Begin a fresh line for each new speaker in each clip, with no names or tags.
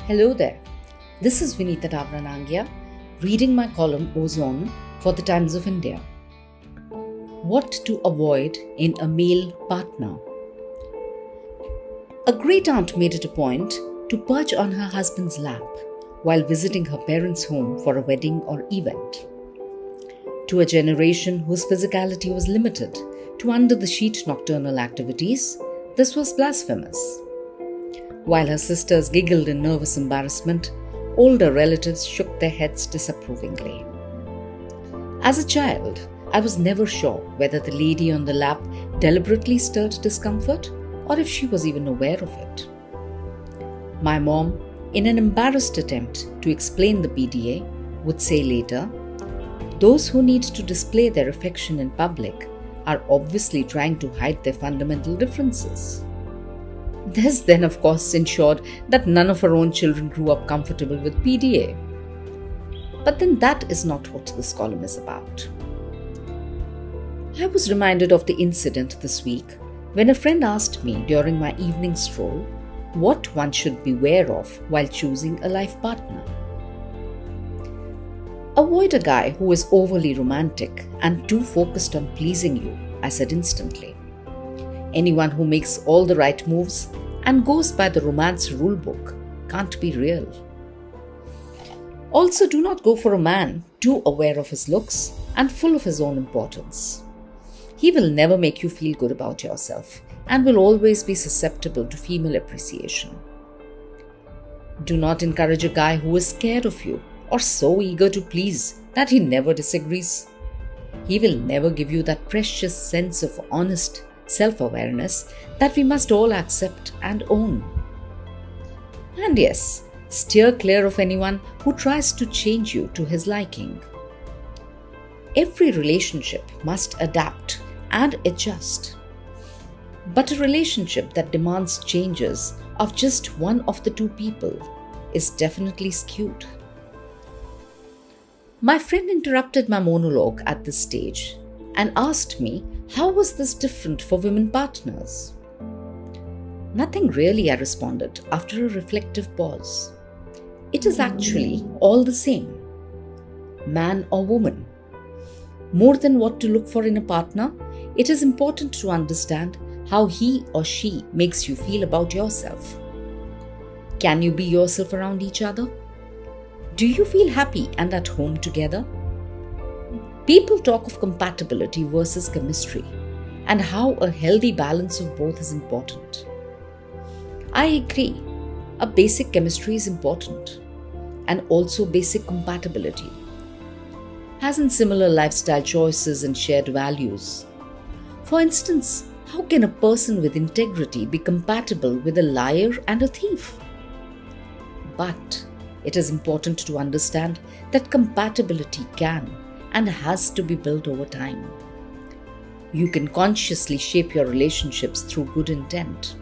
Hello there. This is Vinita Davranangia reading my column Ozone for the Times of India. What to avoid in a male partner. A great aunt made it a point to perch on her husband's lap while visiting her parents' home for a wedding or event. To a generation whose physicality was limited to under-the-sheet nocturnal activities, this was blasphemous. While her sisters giggled in nervous embarrassment, older relatives shook their heads disapprovingly. As a child, I was never sure whether the lady on the lap deliberately stirred discomfort or if she was even aware of it. My mom, in an embarrassed attempt to explain the PDA, would say later, "Those who need to display their affection in public are obviously trying to hide their fundamental differences." This then, of course, ensured that none of her own children grew up comfortable with PDA. But then that is not what this column is about. I was reminded of the incident this week when a friend asked me during my evening stroll what one should beware of while choosing a life partner. Avoid a guy who is overly romantic and too focused on pleasing you, I said instantly. Anyone who makes all the right moves and goes by the romance rulebook can't be real. Also, do not go for a man too aware of his looks and full of his own importance. He will never make you feel good about yourself and will always be susceptible to female appreciation. Do not encourage a guy who is scared of you or so eager to please that he never disagrees. He will never give you that precious sense of honest self-awareness that we must all accept and own. And yes, steer clear of anyone who tries to change you to his liking. Every relationship must adapt and adjust. But a relationship that demands changes of just one of the two people is definitely skewed. My friend interrupted my monologue at this stage and asked me how was this different for women partners. Nothing really, I responded after a reflective pause. It is actually all the same. Man or woman. More than what to look for in a partner, it is important to understand how he or she makes you feel about yourself. Can you be yourself around each other? Do you feel happy and at home together? People talk of compatibility versus chemistry and how a healthy balance of both is important. I agree, a basic chemistry is important and also basic compatibility, as in similar lifestyle choices and shared values. For instance, how can a person with integrity be compatible with a liar and a thief? But it is important to understand that compatibility can and has to be built over time. You can consciously shape your relationships through good intent.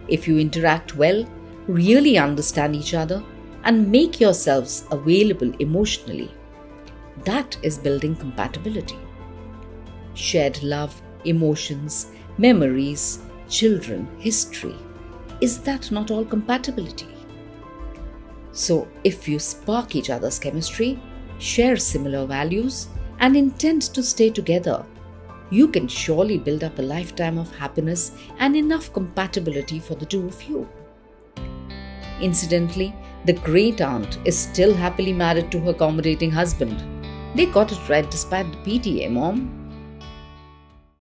If you interact well, really understand each other, and make yourselves available emotionally, that is building compatibility. Shared love, emotions, memories, children, history. Is that not all compatibility? So, if you spark each other's chemistry, share similar values, and intend to stay together, you can surely build up a lifetime of happiness and enough compatibility for the two of you. Incidentally, the great aunt is still happily married to her accommodating husband. They got it right despite the PDA, Mom.